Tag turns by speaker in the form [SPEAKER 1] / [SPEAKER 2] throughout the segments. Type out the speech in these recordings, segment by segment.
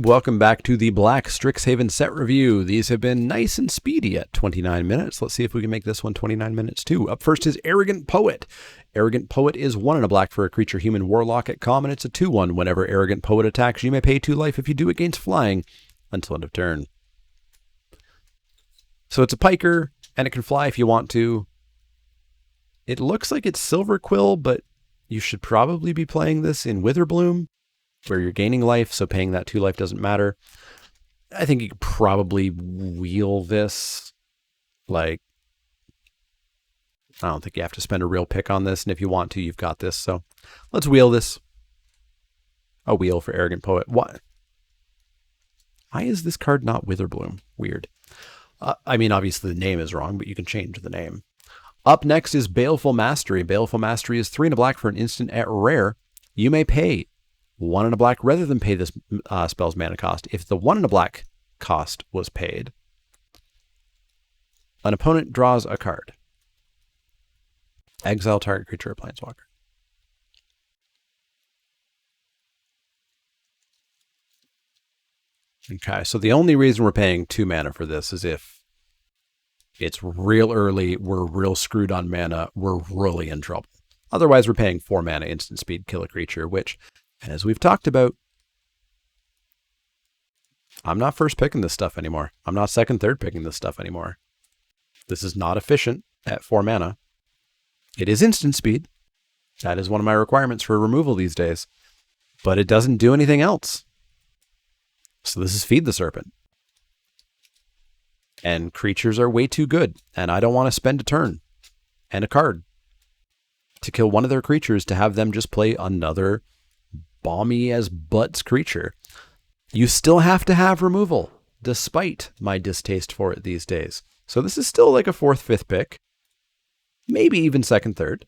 [SPEAKER 1] Welcome back to the Black Strixhaven set review. These have been nice and speedy at 29 minutes. Let's see if we can make this one 29 minutes too. Up first is Arrogant Poet. Arrogant Poet is 1 and a black for a creature human warlock at common. It's a 2/1. Whenever Arrogant Poet attacks, you may pay 2 life. If you do, it gains flying until end of turn. So it's a piker, and it can fly if you want to. It looks like it's Silver Quill, but you should probably be playing this in Witherbloom, where you're gaining life, so paying that 2 life doesn't matter. I think you could probably wheel this. Like, I don't think you have to spend a real pick on this, and if you want to, you've got this. So let's wheel this. A wheel for Arrogant Poet. What? Why is this card not Witherbloom? Weird. I mean, obviously the name is wrong, but you can change the name. Up next is Baleful Mastery. Baleful Mastery is 3 and a black for an instant at rare. You may pay 1 and a black rather than pay this spell's mana cost. If the 1 and a black cost was paid, an opponent draws a card. Exile target creature or planeswalker. Okay, so the only reason we're paying 2 mana for this is if it's real early, we're real screwed on mana, we're really in trouble. Otherwise, we're paying 4 mana instant speed, kill a creature, which, as we've talked about, I'm not first picking this stuff anymore. I'm not second, third picking this stuff anymore. This is not efficient at 4 mana. It is instant speed. That is one of my requirements for removal these days. But it doesn't do anything else. So this is Feed the Serpent. And creatures are way too good. And I don't want to spend a turn and a card to kill one of their creatures to have them just play another balmy as butts creature. You still have to have removal, despite my distaste for it these days. So this is still like a 4th, 5th pick. Maybe even 2nd, 3rd.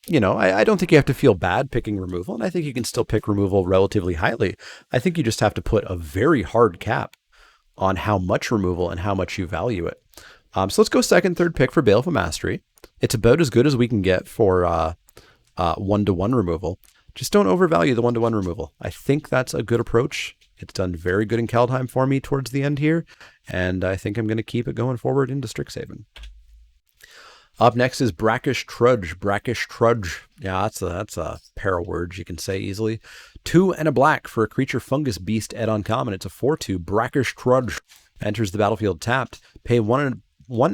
[SPEAKER 1] You know, I don't think you have to feel bad picking removal, and I think you can still pick removal relatively highly. I think you just have to put a very hard cap on how much removal and how much you value it. So let's go 2nd, 3rd pick for Baleful Mastery. It's about as good as we can get for 1/1 removal. Just don't overvalue the 1/1 removal. I think that's a good approach. It's done very good in Kaldheim for me towards the end here, and I think I'm going to keep it going forward into Strixhaven. Up next is Brackish Trudge. Brackish Trudge. Yeah, that's a pair of words you can say easily. 2 and a black for a creature fungus beast at uncommon. It's a 4/2. Brackish Trudge enters the battlefield tapped. Pay 1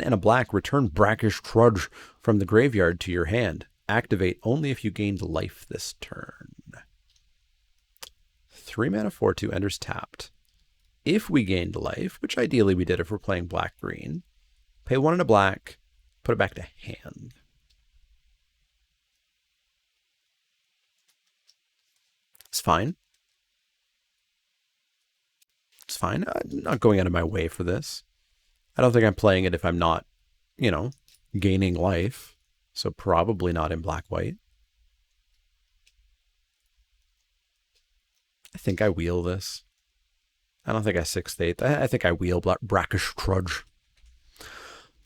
[SPEAKER 1] and a black. Return Brackish Trudge from the graveyard to your hand. Activate only if you gained life this turn. 3 mana 4/2 enters tapped. If we gained life, which ideally we did if we're playing black-green, pay 1 and a black. Put it back to hand. It's fine. It's fine. I'm not going out of my way for this. I don't think I'm playing it if I'm not, you know, gaining life. So probably not in black-white. I think I wheel this. I don't think I 6th, 8th. I think I wheel Brackish Trudge.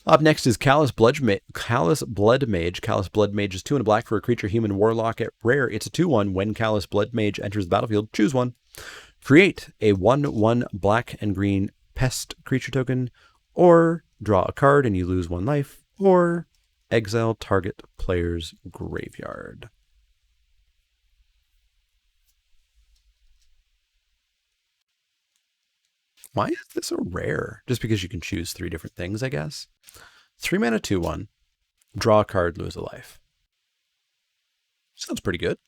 [SPEAKER 1] Up next is Callous Blood Mage. Callous Blood Mage is 2 and a black for a creature human warlock at rare. It's a 2/1. When Callous Blood Mage enters the battlefield, choose one. Create a 1/1 black and green pest creature token, or draw a card and you lose 1 life, or exile target player's graveyard. Why is this a rare? Just because you can choose 3 different things, I guess. 3 mana 2/1. Draw a card, lose a life. Sounds pretty good.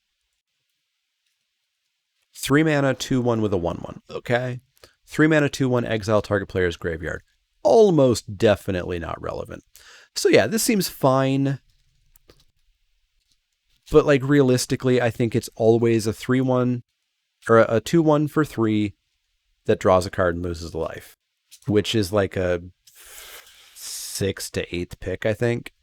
[SPEAKER 1] 3 mana 2/1 with a 1/1. Okay. 3 mana 2/1 exile target player's graveyard. Almost definitely not relevant. So yeah, this seems fine. But like realistically, I think it's always a 3/1 or a 2/1 for 3 that draws a card and loses a life, which is like a 6th to 8th pick, I think.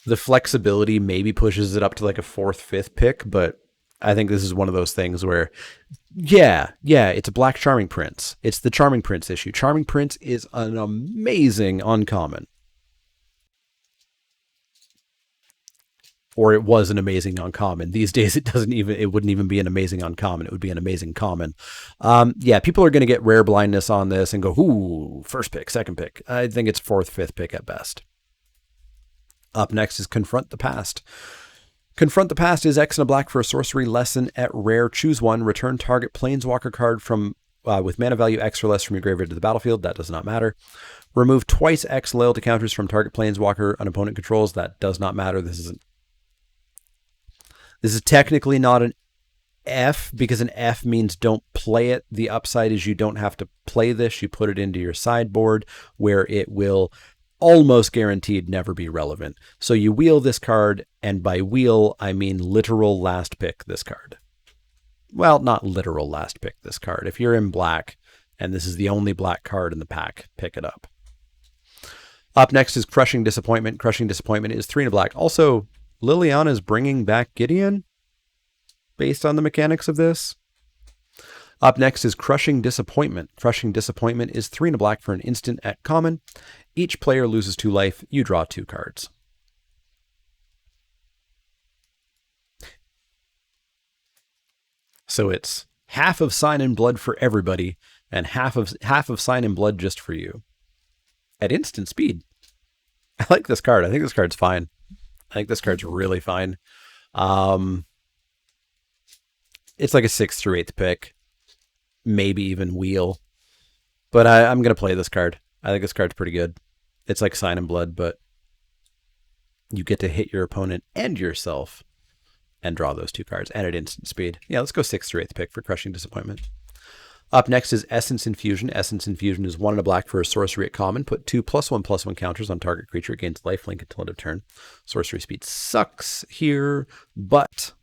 [SPEAKER 1] The flexibility maybe pushes it up to like a 4th, 5th pick, but I think this is one of those things where, yeah, it's a Black Charming Prince. It's the Charming Prince issue. Charming Prince is an amazing uncommon. Or it was an amazing uncommon. These days, it wouldn't even be an amazing uncommon. It would be an amazing common. Yeah, people are going to get rare blindness on this and go, ooh, first pick, second pick. I think it's fourth, fifth pick at best. Up next is Confront the Past. Confront the Past is X and a black for a sorcery lesson at rare. Choose one. Return target planeswalker card from with mana value X or less from your graveyard to the battlefield. That does not matter. Remove twice X loyalty counters from target planeswalker an opponent controls. That does not matter. This is technically not an F, because an F means don't play it. The upside is you don't have to play this. You put it into your sideboard where it will almost guaranteed never be relevant. So you wheel this card, and by wheel, I mean literal last pick this card. Well, not literal last pick this card. If you're in black, and this is the only black card in the pack, pick it up. Up next is Crushing Disappointment. Crushing Disappointment is 3 and a black. Also, Liliana's bringing back Gideon based on the mechanics of this. Up next is Crushing Disappointment. Crushing Disappointment is 3 and a black for an instant at common. Each player loses 2 life. You draw 2 cards. So it's half of Sign in Blood for everybody and half of Sign in Blood just for you. At instant speed. I like this card. I think this card's fine. I think this card's really fine. It's like a 6th through 8th pick. Maybe even wheel. But I'm going to play this card. I think this card's pretty good. It's like Sign in Blood, but you get to hit your opponent and yourself and draw those 2 cards, and at instant speed. Yeah, let's go 6th through 8th pick for Crushing Disappointment. Up next is Essence Infusion. Essence Infusion is 1 and a black for a sorcery at common. Put 2 +1/+1 counters on target creature, gains lifelink until end of turn. Sorcery speed sucks here, but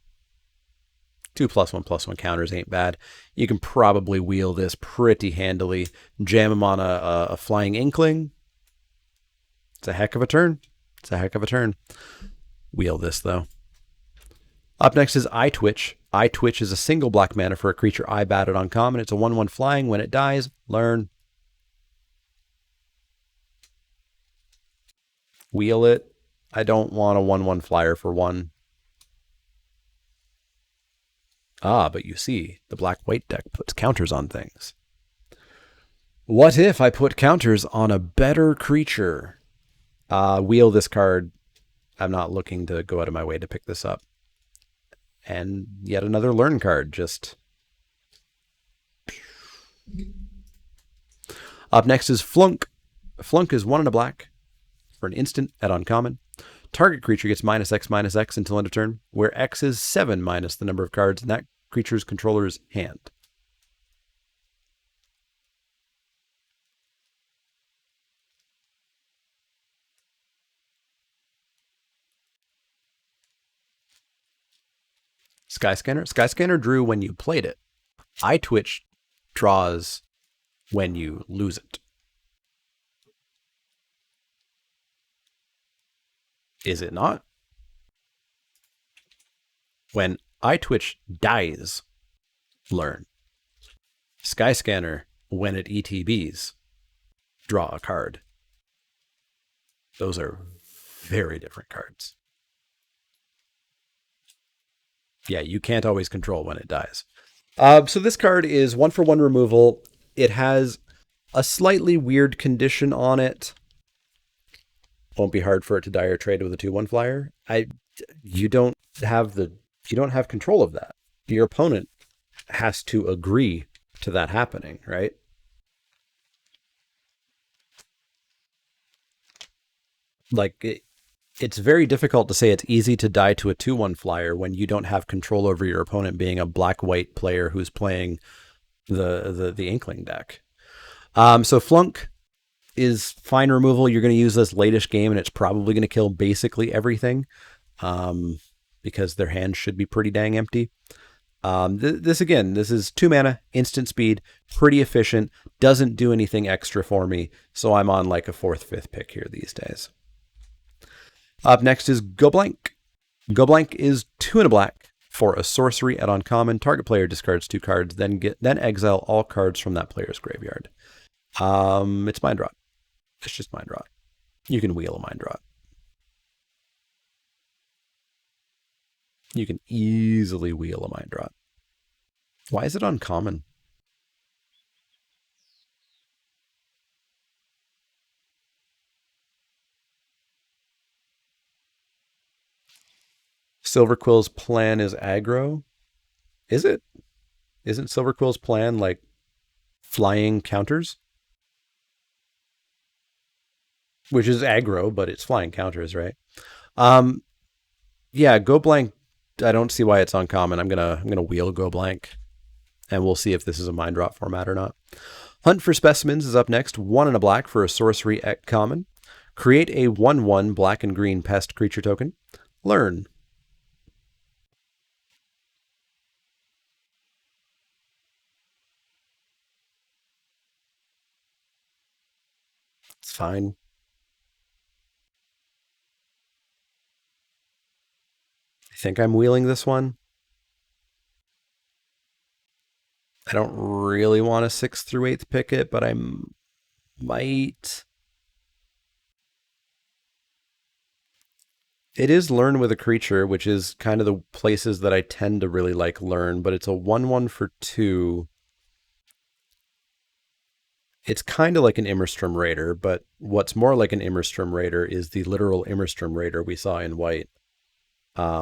[SPEAKER 1] 2 +1/+1 counters ain't bad. You can probably wheel this pretty handily. Jam them on a Flying Inkling. It's a heck of a turn. It's a heck of a turn. Wheel this, though. Up next is Eye Twitch. Eye Twitch is a single black mana for a creature eye batted on common. It's a 1/1 flying. When it dies, learn. Wheel it. I don't want a 1/1 flyer for 1. Ah, but you see, the black-white deck puts counters on things. What if I put counters on a better creature? Wheel this card. I'm not looking to go out of my way to pick this up. And yet another learn card. Just up next is Flunk. Flunk is 1 and a black for an instant at uncommon. Target creature gets -X/-X until end of turn, where X is 7 minus the number of cards in that creature's controller's hand. Skyscanner? Skyscanner drew when you played it. Eye Twitch draws when you lose it. Is it not? When Eye Twitch dies, learn. Skyscanner, when it ETBs, draw a card. Those are very different cards. Yeah, you can't always control when it dies. So this card is 1-for-1 removal. It has a slightly weird condition on it. Won't be hard for it to die or trade with a 2/1 flyer. You don't have control of that. Your opponent has to agree to that happening, right? Like it's very difficult to say it's easy to die to a 2/1 flyer when you don't have control over your opponent being a black-white player who's playing the Inkling deck. So Flunk is fine removal. You're going to use this late-ish game, and it's probably going to kill basically everything because their hand should be pretty dang empty. This is 2 mana, instant speed, pretty efficient, doesn't do anything extra for me, so I'm on like a 4th, 5th pick here these days. Up next is Go Blank. Go Blank is 2 and a black for a sorcery at uncommon. Target player discards 2 cards, then exile all cards from that player's graveyard. It's Mind Rot. It's just Mind Rot. You can wheel a Mind Rot. You can easily wheel a Mind Rot. Why is it uncommon? Silver Quill's plan is aggro. Is it? Isn't Silver Quill's plan like flying counters? Which is aggro, but it's flying counters, right? Yeah, Go Blank. I don't see why it's uncommon. I'm gonna wheel Go Blank, and we'll see if this is a Mind Rot format or not. Hunt for Specimens is up next. 1 and a black for a sorcery at common. Create a 1/1 black and green pest creature token. Learn. It's fine. I think I'm wheeling this one. I don't really want a 6th through 8th pick it, but I might. It is learn with a creature, which is kind of the places that I tend to really like learn, but it's a 1/1 for 2. It's kind of like an Immerstrom Raider, but what's more like an Immerstrom Raider is the literal Immerstrom Raider we saw in white. Yeah,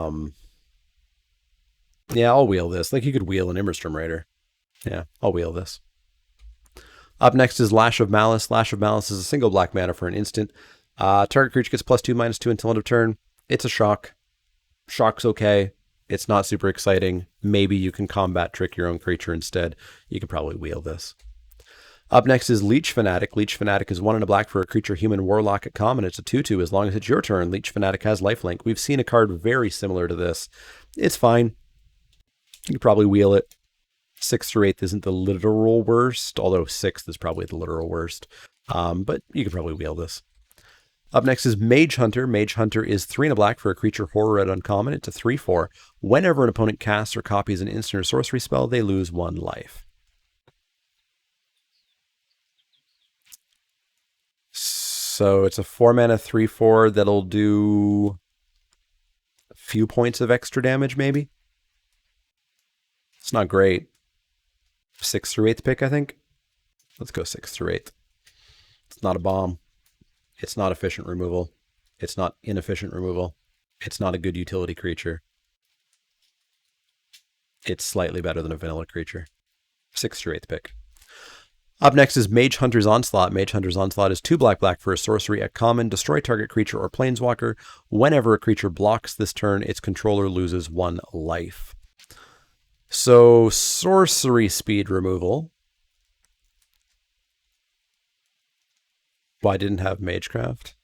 [SPEAKER 1] I'll wheel this. Like, you could wheel an Immerstrom Raider. Yeah, I'll wheel this. Up next is Lash of Malice. Lash of Malice is a single black mana for an instant. Target creature gets +2/-2 until end of turn. It's a shock. Shock's okay. It's not super exciting. Maybe you can combat trick your own creature instead. You could probably wheel this. Up next is Leech Fanatic. Leech Fanatic is 1 and a black for a creature human warlock at common. It's a 2/2. As long as it's your turn, Leech Fanatic has lifelink. We've seen a card very similar to this. It's fine. You could probably wheel it. 6th through 8th isn't the literal worst, although 6th is probably the literal worst. But you could probably wheel this. Up next is Mage Hunter. Mage Hunter is 3 and a black for a creature horror at uncommon. It's a 3/4. Whenever an opponent casts or copies an instant or sorcery spell, they lose 1 life. So it's a 4-mana 3/4 that'll do a few points of extra damage, maybe. It's not great. 6th through 8th pick, I think. Let's go 6th through 8th. It's not a bomb. It's not efficient removal. It's not inefficient removal. It's not a good utility creature. It's slightly better than a vanilla creature. 6th through 8th pick. Up next is Mage Hunter's Onslaught. Mage Hunter's Onslaught is 2 black for a sorcery at common. Destroy target creature or planeswalker. Whenever a creature blocks this turn, its controller loses 1 life. So, sorcery speed removal. Why didn't have Magecraft?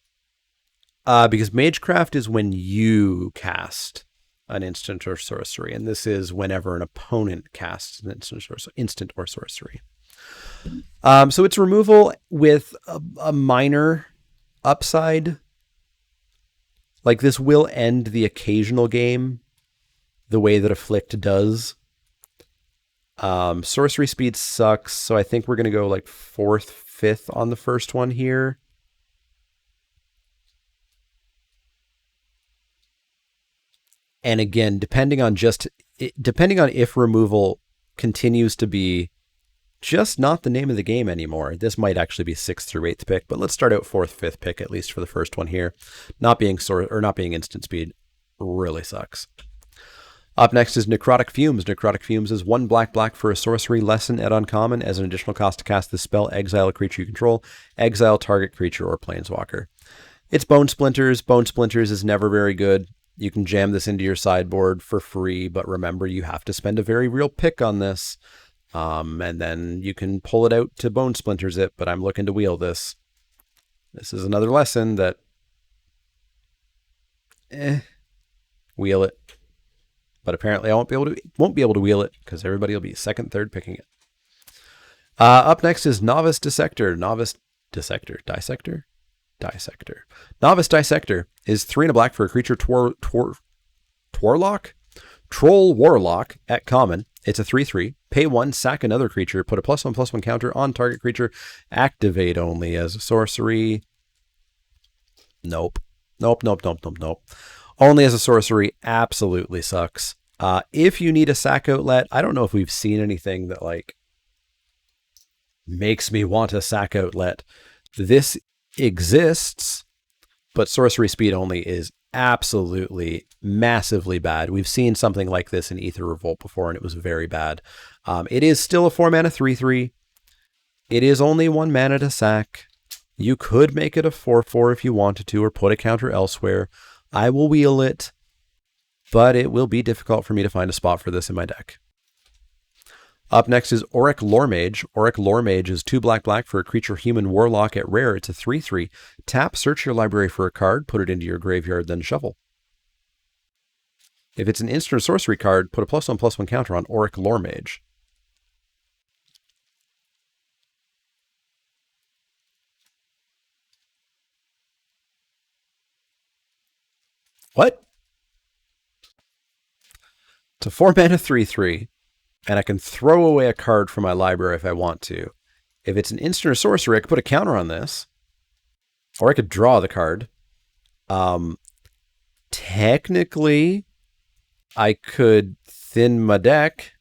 [SPEAKER 1] Because Magecraft is when you cast an instant or sorcery, and this is whenever an opponent casts an instant or sorcery. So it's removal with a minor upside. Like, this will end the occasional game the way that Afflict does. Sorcery speed sucks, so I think we're going to go like 4th, 5th on the first one here. And again, depending on if removal continues to be just not the name of the game anymore, this might actually be 6th through 8th pick, but let's start out 4th, 5th pick, at least for the first one here. Not being instant speed really sucks. Up next is Necrotic Fumes. Necrotic Fumes is 1 black for a sorcery lesson at uncommon. As an additional cost to cast this spell, exile a creature you control. Exile target creature or planeswalker. It's Bone Splinters. Bone Splinters is never very good. You can jam this into your sideboard for free, but remember, you have to spend a very real pick on this. And then you can pull it out to Bone Splinters it, but I'm looking to wheel this. This is another lesson that... wheel it. But apparently I won't be able to wheel it because everybody will be 2nd, 3rd picking it. Up next is Novice Dissector. Novice Dissector. Dissector? Dissector. Novice Dissector is 3 and a black for a creature Twarlock? Troll Warlock at common. It's a 3/3. Pay 1, sack another creature, put a +1/+1 counter on target creature, activate only as a sorcery. Nope. Only as a sorcery, absolutely sucks. If you need a sack outlet, I don't know if we've seen anything that like makes me want a sack outlet. This exists, but sorcery speed only is absolutely massively bad. We've seen something like this in Aether Revolt before, and it was very bad. It is still a 4-mana 3/3. It is only 1 mana to sack. You could make it a 4/4 if you wanted to, or put a counter elsewhere. I will wheel it, but it will be difficult for me to find a spot for this in my deck. Up next is Auric Loremage. Auric Loremage is 2 black for a creature human warlock at rare. It's a 3/3. Tap, search your library for a card, put it into your graveyard, then shuffle. If it's an instant or sorcery card, put a +1/+1 counter on Auric Loremage. What? It's a 4-mana 3/3. And I can throw away a card from my library if I want to. If it's an instant or sorcery, I could put a counter on this. Or I could draw the card. Technically, I could thin my deck.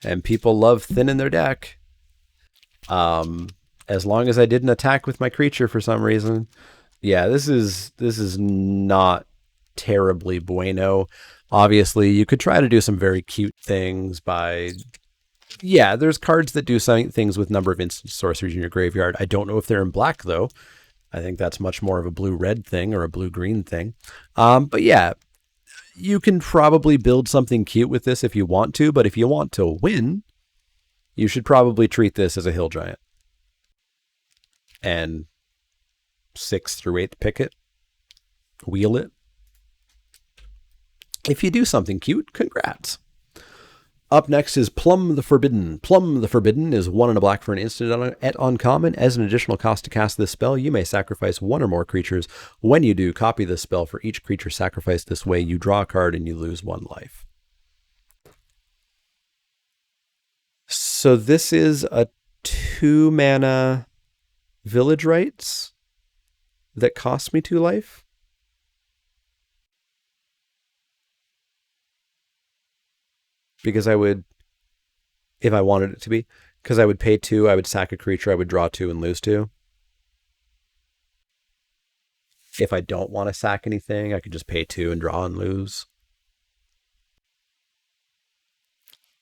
[SPEAKER 1] And people love thinning their deck. As long as I didn't attack with my creature for some reason. Yeah, this is not terribly bueno. Obviously, you could try to do some very cute things by... Yeah, there's cards that do some things with number of instant sorceries in your graveyard. I don't know if they're in black, though. I think that's much more of a blue-red thing or a blue-green thing. But yeah, you can probably build something cute with this if you want to, but if you want to win, you should probably treat this as a hill giant. And 6th through 8th pick it. Wheel it. If you do something cute, congrats. Up next is Plum the Forbidden. Plum the Forbidden is 1 and a black for an instant at uncommon. As an additional cost to cast this spell, you may sacrifice 1 or more creatures. When you do, copy this spell. For each creature sacrificed this way, you draw a card and you lose 1 life. So this is a 2-mana Village Rites that cost me 2 life. Because I would, if I wanted it to be, because I would pay 2, I would sack a creature, I would draw 2 and lose 2. If I don't want to sack anything, I could just pay 2 and draw and lose.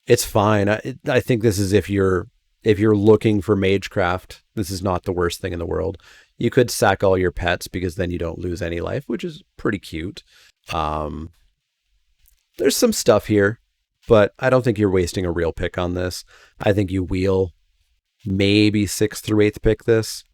[SPEAKER 1] It's fine. I think this is if you're looking for Magecraft, this is not the worst thing in the world. You could sack all your pets because then you don't lose any life, which is pretty cute. There's some stuff here. But I don't think you're wasting a real pick on this. I think you wheel maybe 6th through 8th pick this.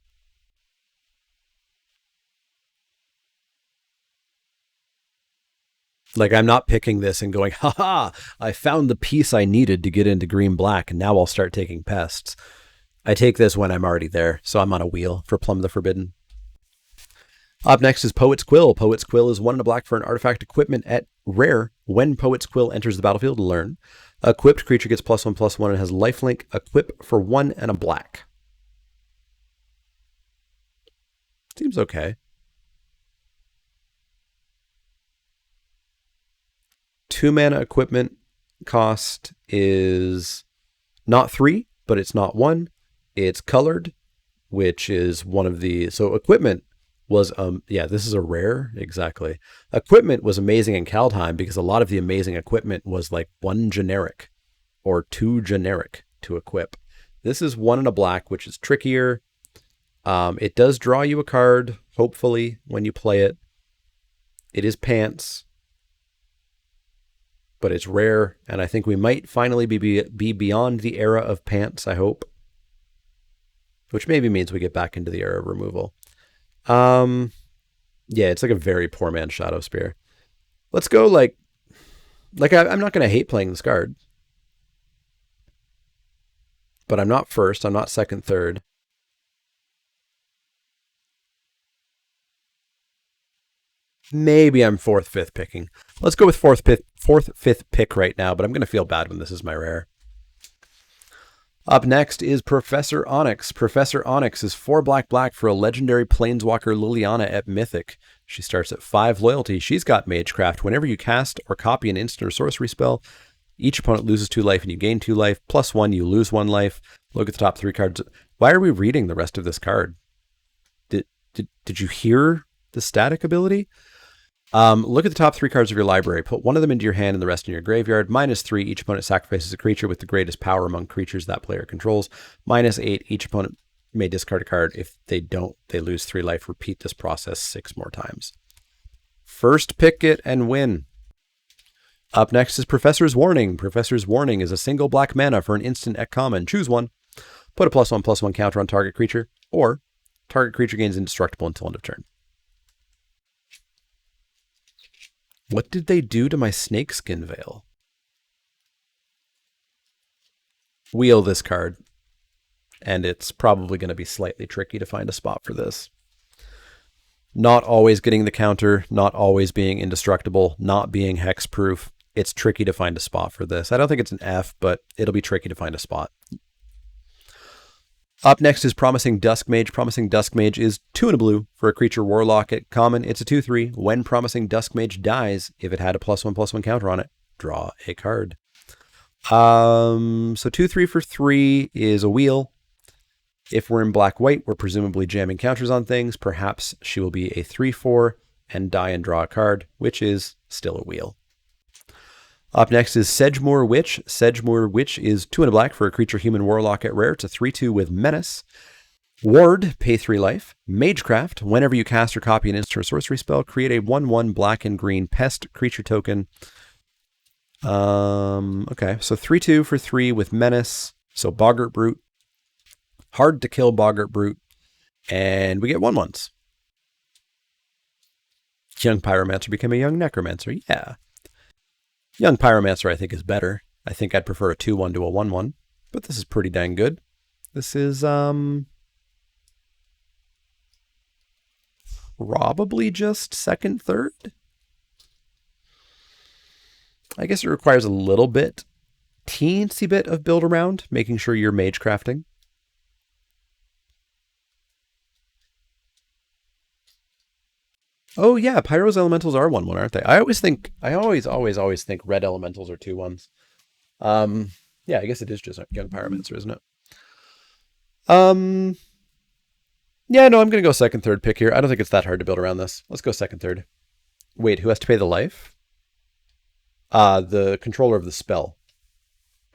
[SPEAKER 1] Like, I'm not picking this and going, haha, I found the piece I needed to get into green-black, and now I'll start taking pests. I take this when I'm already there, so I'm on a wheel for Plum the Forbidden. Up next is Poet's Quill. Poet's Quill is 1 and a black for an artifact equipment at rare. When Poet's Quill enters the battlefield, learn. Equipped creature gets +1/+1 and has lifelink. Equip for 1 and a black. Seems okay. 2-mana equipment cost is not 3, but it's not 1. It's colored, which is one of the... So equipment was, yeah, this is a rare, exactly. Equipment was amazing in Kaldheim because a lot of the amazing equipment was like 1 generic or 2 generic to equip. This is 1 and a black, which is trickier. It does draw you a card, hopefully, when you play it. It is pants, but it's rare, and I think we might finally be beyond the era of pants, I hope. Which maybe means we get back into the era of removal. Yeah, it's like a very poor man's Shadow Spear. Let's go like I'm not going to hate playing this card. But I'm not first, I'm not second, third. Maybe I'm 4th, 5th picking. Let's go with 4th, 5th pick right now, but I'm going to feel bad when this is my rare. Up next is Professor Onyx. Professor Onyx is 4 black for a legendary Planeswalker Liliana at Mythic. She starts at 5 loyalty. She's got Magecraft. Whenever you cast or copy an instant or sorcery spell, each opponent loses 2 life and you gain 2 life. +1, you lose 1 life. Look at the top 3 cards. Why are we reading the rest of this card? Did you hear the static ability? Look at the top 3 cards of your library. Put one of them into your hand and the rest in your graveyard. -3, each opponent sacrifices a creature with the greatest power among creatures that player controls. -8, each opponent may discard a card. If they don't, they lose 3 life. Repeat this process 6 more times. First pick it and win. Up next is Professor's Warning. Professor's Warning is a single black mana for an instant at common. Choose one. Put a +1/+1 counter on target creature, or target creature gains indestructible until end of turn. What did they do to my Snakeskin Veil? Wheel this card, and it's probably going to be slightly tricky to find a spot for this. Not always getting the counter, not always being indestructible, not being hexproof. It's tricky to find a spot for this. I don't think it's an F, but it'll be tricky to find a spot. Up next is Promising Dusk Mage. Promising Dusk Mage is 2 and a blue for a creature warlock at common. It's a 2/3. When Promising Dusk Mage dies, if it had a +1/+1 counter on it, draw a card. So 2/3 for 3 is a wheel. If we're in black-white, we're presumably jamming counters on things. Perhaps she will be a 3/4 and die and draw a card, which is still a wheel. Up next is Sedgemore Witch. Sedgemore Witch is 2 and a black for a creature human warlock at rare. It's a 3/2 with Menace. Ward, pay 3 life. Magecraft, whenever you cast or copy an instant or sorcery spell, create a 1/1 black and green pest creature token. Okay, so 3/2 for 3 with Menace. So Boggart Brute. Hard to kill Boggart Brute. And we get 1/1s. Young Pyromancer became a Young Necromancer. Yeah. Young Pyromancer, I think, is better. I think I'd prefer a 2/1 to a 1/1, but this is pretty dang good. This is probably just second, third. I guess it requires a little bit, teensy bit of build around, making sure you're mage crafting. Oh yeah, Pyro's elementals are 1/1, aren't they? I always think red elementals are 2/1s. Yeah, I guess it is just Young Pyromancer, isn't it? Yeah, no, I'm gonna go second, third pick here. I don't think it's that hard to build around this. Let's go second, third. Wait, who has to pay the life? The controller of the spell.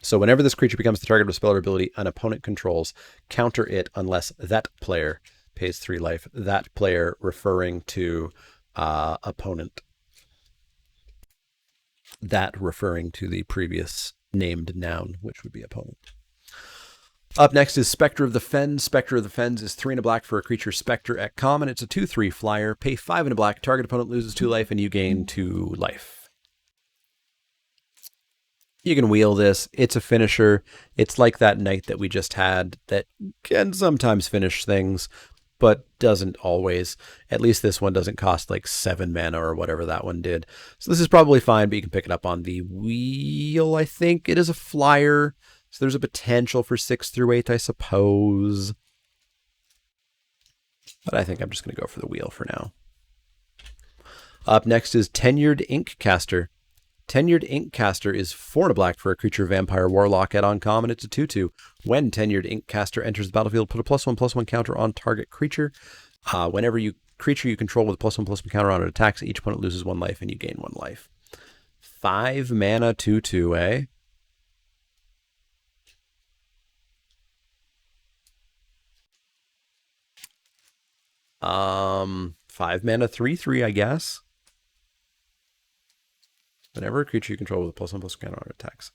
[SPEAKER 1] So whenever this creature becomes the target of a spell or ability an opponent controls, counter it unless that player pays 3 life. That player referring to opponent. That referring to the previous named noun, which would be opponent. Up next is Spectre of the Fens. Spectre of the Fens is 3 and a black for a creature Spectre at common. It's a 2/3 flyer. Pay 5 and a black. Target opponent loses 2 life and you gain 2 life. You can wheel this. It's a finisher. It's like that knight that we just had that can sometimes finish things, but doesn't always. At least this one doesn't cost like 7 mana or whatever that one did. So this is probably fine, but you can pick it up on the wheel, I think. It is a flyer, so there's a potential for 6 through 8, I suppose. But I think I'm just going to go for the wheel for now. Up next is Tenured Ink Caster. Tenured Ink Caster is 4 and a black for a creature vampire warlock at uncommon. It's a 2/2. When Tenured Ink Caster enters the battlefield, put a +1/+1 counter on target creature. Whenever creature you control with a +1/+1 counter on it attacks, each opponent loses 1 life and you gain 1 life. 5 mana 2/2, eh? Five mana 3/3, I guess. Whenever a creature you control with a +1/+1 counter on it attacks.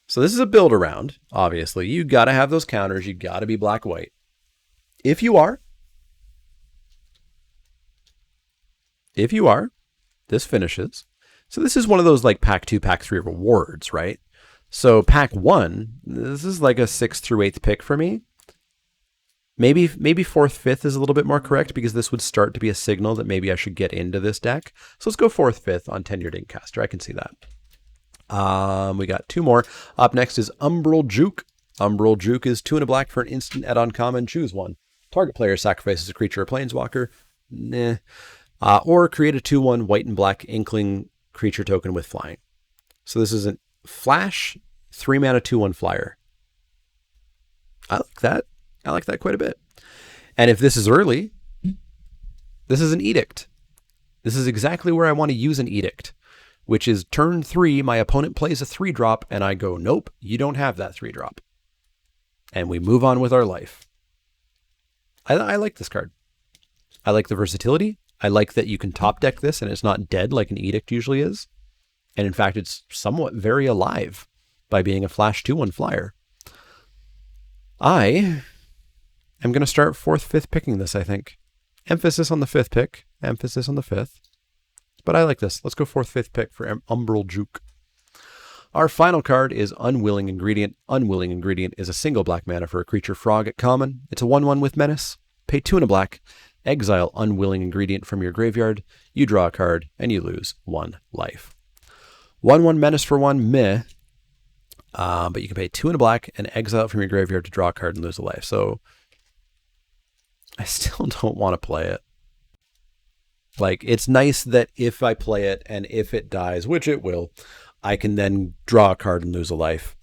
[SPEAKER 1] So this is a build around, obviously. You got to have those counters. You got to be black-white. If you are, this finishes. So this is one of those like pack 2, pack 3 rewards, right? So pack 1, this is like a 6th through 8th pick for me. Maybe 4th, 5th is a little bit more correct because this would start to be a signal that maybe I should get into this deck. So let's go 4th, 5th on Tenured Ink Caster. I can see that. We got 2 more. Up next is Umbral Juke. Umbral Juke is 2 and a black for an instant at uncommon. Choose one. Target player sacrifices a creature or planeswalker. Or create a 2/1 white and black Inkling creature token with flying. So this is a flash, 3 mana 2/1 flyer. I like that. I like that quite a bit. And if this is early, this is an edict. This is exactly where I want to use an edict, which is turn 3, my opponent plays a 3-drop, and I go, nope, you don't have that 3-drop. And we move on with our life. I like this card. I like the versatility. I like that you can top deck this and it's not dead like an edict usually is. And in fact, it's somewhat very alive by being a flash 2/1 flyer. I am going to start 4th, 5th picking this, I think. Emphasis on the 5th pick. Emphasis on the 5th. But I like this. Let's go 4th, 5th pick for Umbral Juke. Our final card is Unwilling Ingredient. Unwilling Ingredient is a single black mana for a creature frog at common. It's a 1/1 with menace. Pay 2 and a black. Exile Unwilling Ingredient from your graveyard. You draw a card and you lose 1 life. 1/1 menace for 1, meh. But you can pay 2 and a black and exile it from your graveyard to draw a card and lose a life. So I still don't want to play it. Like, it's nice that if I play it and if it dies, which it will, I can then draw a card and lose a life.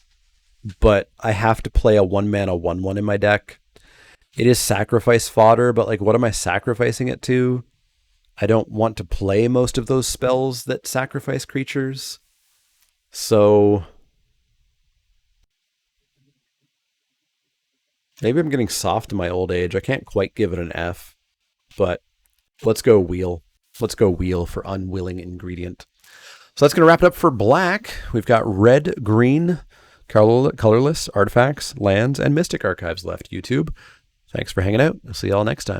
[SPEAKER 1] But I have to play a 1 mana 1/1 in my deck. It is sacrifice fodder, but like, what am I sacrificing it to? I don't want to play most of those spells that sacrifice creatures. So maybe I'm getting soft in my old age. I can't quite give it an F, but let's go wheel. Let's go wheel for Unwilling Ingredient. So that's going to wrap it up for black. We've got red, green, colorless, artifacts, lands, and Mystic Archives left. YouTube, thanks for hanging out. I'll see y'all next time.